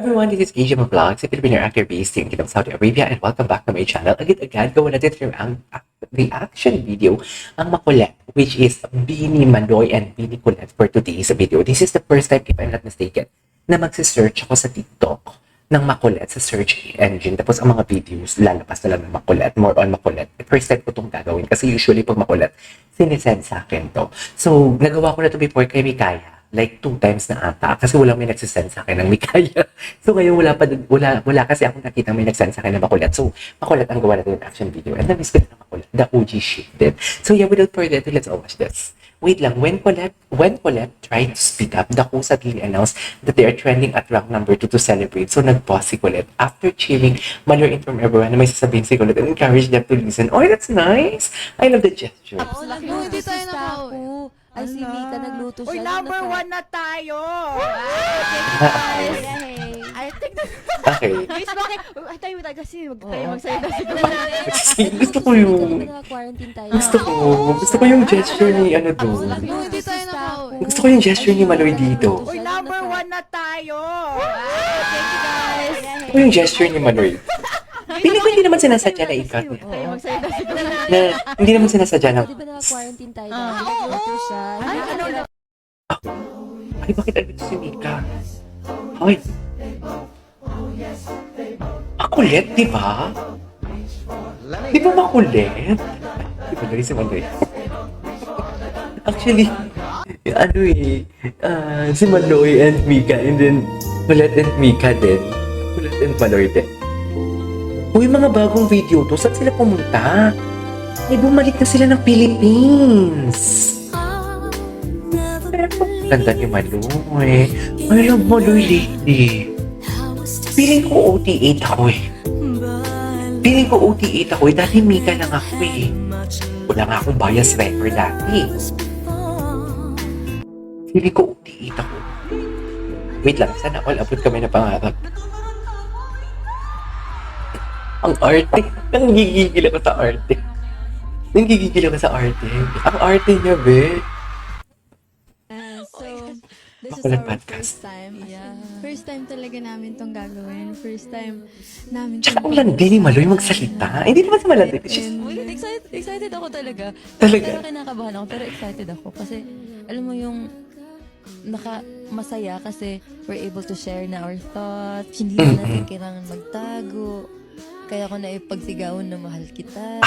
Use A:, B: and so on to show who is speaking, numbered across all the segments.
A: Everyone, this is KJ Vlogs, a Filipino actor based in Kingdom, Saudi Arabia, and welcome back to my channel. Agad-agad, gawa natin ang reaction video, ang makulit, which is Bini Manoy and Bini Colette for today's video. This is the first time, if I'm not mistaken, na magsisearch ako sa TikTok ng makulit sa search engine. Tapos ang mga videos, lalabas na lang ng makulit, more on makulit. First time ko itong gagawin kasi usually pag makulit, sinisend sa akin to. So, nagawa ko na to before kay Mikaya. Like 2 times na ata kasi walang may nagsisend sa akin ng Mikaya. So ngayon wala kasi ako nakita may nagsend sa akin ng makulit. So makulit ang gawa natin yung action video. And na-miss ko na makulit. The OG shit din. So yeah, without further ado, let's all watch this. Wait lang, when Colette tried to speak up, the host suddenly announced that they are trending at rank number 2 to celebrate. So nag-pause si Colette. After cheering, Malor informed everyone na may sasabihin si Colette and encouraged them to listen. Oh, that's nice! I love the gesture.
B: Hindi tayo nakaupo. Ay, si Mika nagluto siya.
C: Uy, number 1 na tayo! I think that...
A: Okay.
C: Guys, bakit? Tayo kasi wag tayo magsalita siguro.
A: Gusto ko yung...
B: Quarantine tayo.
A: Gusto ko yung gesture ni ano doon.
B: Hindi tayo nakaupo.
A: Gusto ko yung gesture ni Maloy dito.
C: Uy, number 1 na tayo! Thank you guys!
A: Gusto ko yung gesture ni Maloy. Pili ko hindi naman sinasadya na ikat niya.
C: Tayo magsalita siguro.
A: Na, hindi naman sinasadya na...
B: Di ba naka-quarantine tayo? Nagluto siya.
A: Ay, bakit ano si Mika? Ay. Makulit, di ba? Di ba makulit? Di ba Maloy si Maloy? Actually, ano si Maloy and Mika, and then Colette and Mika din. Colette and Maloy din. Uy, mga bagong video to, saan sila pumunta? Ay, bumalik na sila ng Philippines. Pero, ganda ni Maloy. I love Maloy lately. Feeling ko OT8 ako eh. Feeling ko OT8 ako eh. Dati Mika lang ako eh. Wala nga akong bias record dati. Feeling ko OT8 ako. Wait lang, sana all abot kami na pangarap. Ang arte. Nanggigigil ako sa arte. Nanggigigil ako sa arte. Ang arte niya, be.
D: So, this is
A: Makulit
D: our
A: podcast.
D: first time. Yeah. First time talaga namin tong gagawin. First time namin
A: Tsaka ang landi ni Maloy magsalita. Hindi naman si malandi.
B: Excited ako talaga.
A: Talaga?
B: Pero kinakabahan ako, pero excited ako. Kasi, alam mo yung masaya kasi we're able to share na our thoughts. Hindi na natin kailangan magtago. Kaya ako naipagsigawan na mahal kita.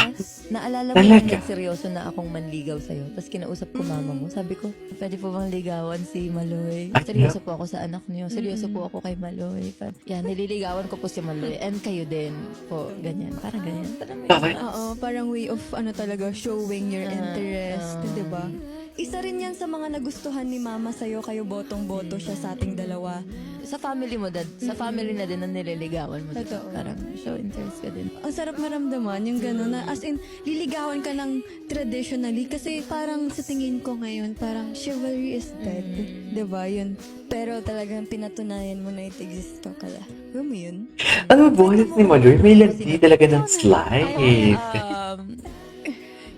B: Naalala mo
A: Talaga?
B: yung seryoso na akong manligaw sa'yo. Tapos kinausap ko mama mo. Sabi ko, pwede po bang ligawan si Maloy?
A: Ay,
B: Seryoso po ako sa anak niyo. Seryoso po ako kay Maloy. Yan, nililigawan ko po si Maloy. And kayo din po. Ganyan. Parang ganyan. Parang may-
A: Okay.
D: Oo, parang way of ano talaga, showing your interest. Di ba? Isa rin yan sa mga nagustuhan ni mama sa'yo, kayo botong-boto siya sa ating dalawa.
B: Sa family mo, dad. Sa family na din na nililigawan mo. diba?
D: Totoo.
B: Parang show interest ka din.
D: Ang sarap maramdaman yung gano'n na as in, liligawan ka ng traditionally kasi parang sa tingin ko ngayon, parang chivalry is dead. Di ba? Yun. Pero talagang pinatunayan mo na it exists pa kala. Alam mo yun?
A: Ang buhalat ni Maloy, may landi talaga ng slide.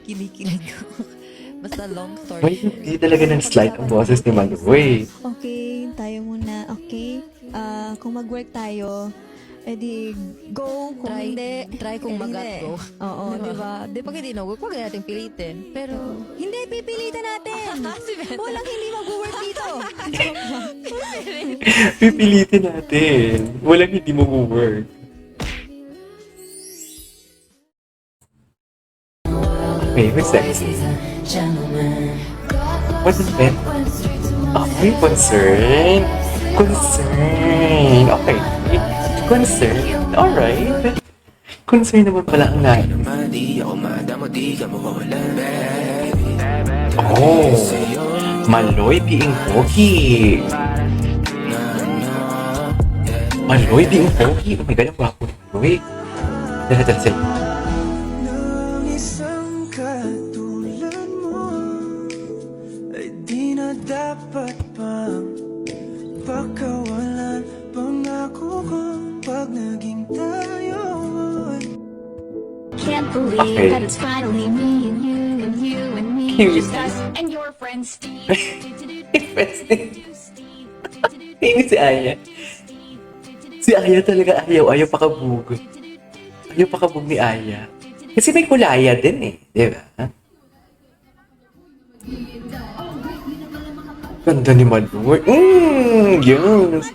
B: Kinikilig ko. Basta long story
A: May
B: short.
A: landi talaga ng slide ang boses ni Maloy.
D: Okay, tayo muna. Okay? Kung mag-work tayo, edi go. Kung hindi,
B: Try kung
D: hindi.
B: mag-go.
D: Oo, di ba?
B: Di pag hindi na-work, huwag natin pilitin. Pero,
D: Hindi, pipilitan natin. Walang hindi mag-work dito.
A: Pipilitin natin. Walang hindi mag-work. Okay, may sexy. What's it? Okay, concern. Concern. Okay. Concern. Alright. Concern naman pala ang lahat. Oh. Maloy being pogi. Maloy being pogi. Oh my God, ang gwapo ni Maloy. Dala sila.
E: Nang isang katulad mo ay di na dapat pang pagkawalan. Pangako kong pag naging tayo
F: Can't believe
A: Okay.
F: that it's finally me and you and you and me.
A: Cute.
F: Just us and your friend Steve.
A: First thing. Tingin si Aya. Si Aya talaga ayaw pakabog. Ayaw pakabog ni Aya. Kasi may kulaya din eh. Di ba? Ganda ni Maloy. Yes.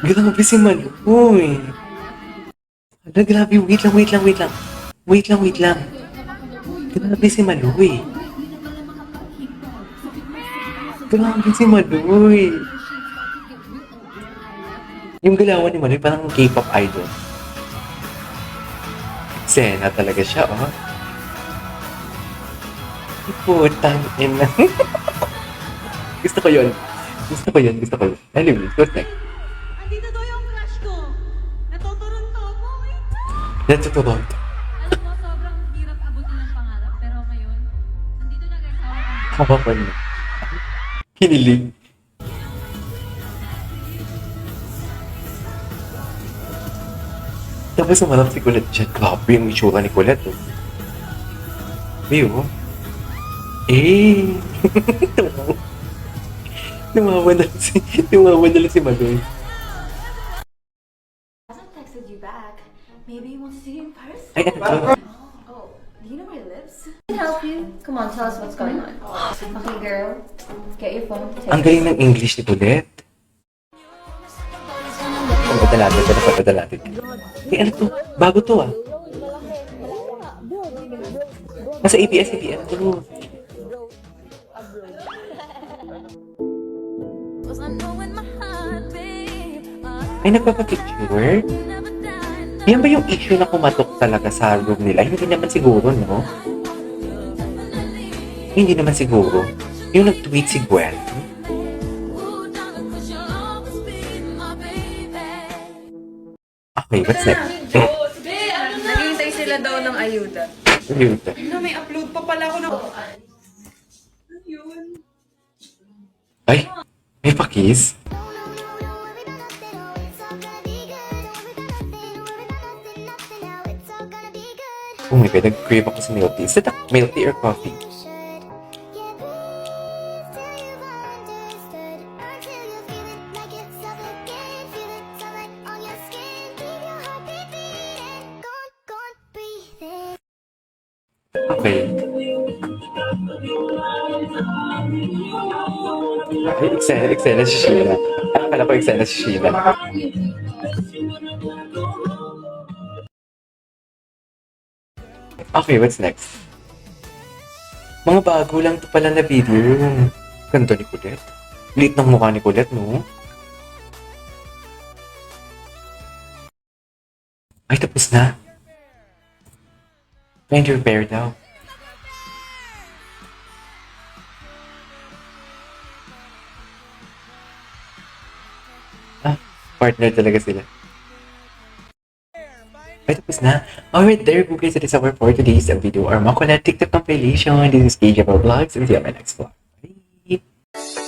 A: Grabe si Maloy. Ala, grabe. Wait lang. Grabe si Maloy. Yung galawan ni Maloy parang K-pop idol. Sena talaga siya, oh. Putang ina. Gusto ko yun. Anyway, what's next?
G: Andito daw yung crush ko. Natuturon-to ako.
A: Natuturon.
G: Alam mo, sobrang hirap abutin ng pangarap. Pero ngayon, nandito na guys.
A: Kawapan mo. Kinilig. Tapos sumarap si Colette dyan. Grabe yung itsura ni Colette, oh. Ayun. Tumawa na lang si Maloy.
H: Hasn't texted you back. Maybe you want to see you in person?
A: Ay, ano to?
H: Oh, do you know my lips? I can help you. Come on, tell us what's going on. Okay, girl. Get your phone.
A: Ang galing ng English ni Colette. Pagkata natin. Eh, ano to? Bago to, ah. Nasa ABS-CBN to. Ay, nagpapapicture? Yan ba yung issue na kumatok talaga sa room nila? Hindi naman siguro, no? Hindi naman siguro. Yung nag-tweet si Gwen. Okay, what's next?
C: Naghihintay sila daw ng ayuda.
A: Yun.
C: May upload pa pala ako ng...
A: Ay, may pakis? Oh my God, nag-crave ako sa milk tea. Is it a milk tea or coffee? Okay. Ay, eksena si Sheena. Akala ko eksena si Sheena. Okay, what's next? Mga bago lang to pala na video. Ganda ni Colette. Liit ng mukha ni Colette, no? Ay, tapos na. Find your pair daw. Ah, partner talaga sila. Ay, tapos na. Alright, there you go guys. It is our for today's video. Our Makulat TikTok compilation. This is KJ Vlogs. And see you on my next vlog. Bye!